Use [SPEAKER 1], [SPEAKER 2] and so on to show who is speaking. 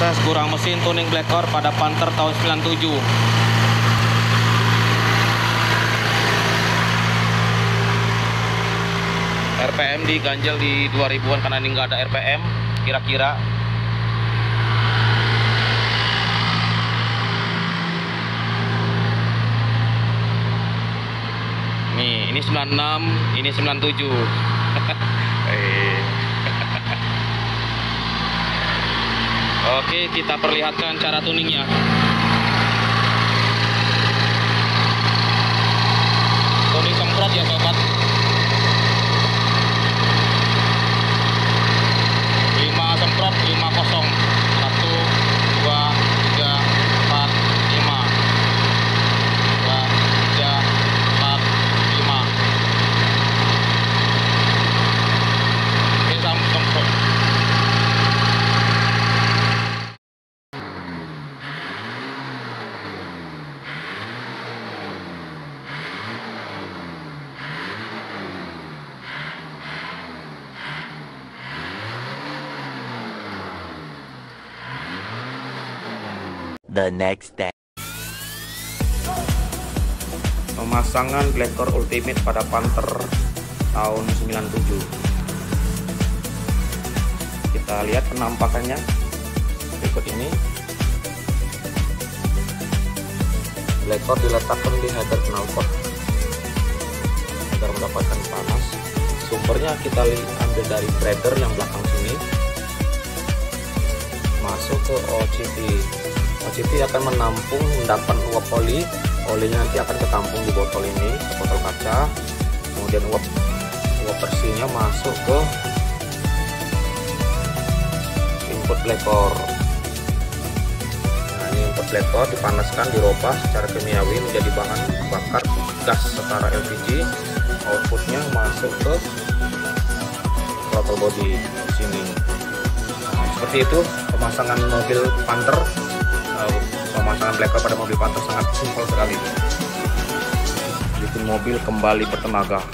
[SPEAKER 1] Proses kurang mesin tuning Black Core pada Panther tahun 97. RPM diganjel di 2000-an karena ini nggak ada RPM kira-kira. Nih, ini 96, ini 97. Oke, kita perlihatkan cara tuningnya. Tuning semprot ya sobat. 5 semprot, 5 kosong. 1, 2, 3, 4, 5. 2, 3, 4, 5. Oke, semprot.
[SPEAKER 2] The next day.
[SPEAKER 1] Pemasangan Black Core Ultimate pada Panther tahun 97. Kita lihat penampakannya berikut ini. Black Core diletakkan di header knalpot agar mendapatkan panas. Sumbernya kita ambil dari breather yang belakang sini, masuk ke OCP. OCP akan menampung endapan uap oli. Olinya nanti akan ketampung di botol ini, botol kaca. Kemudian uap bersihnya masuk ke input Black Core. Nah, ini input Black Core dipanaskan, dirobah secara kimiawi menjadi bahan bakar gas setara LPG. Outputnya masuk ke throttle body di sini. Nah, seperti itu pemasangan mobil Panther. Pemasangan Black Core pada mobil Panther sangat simpel sekali. Bikin mobil kembali bertenaga.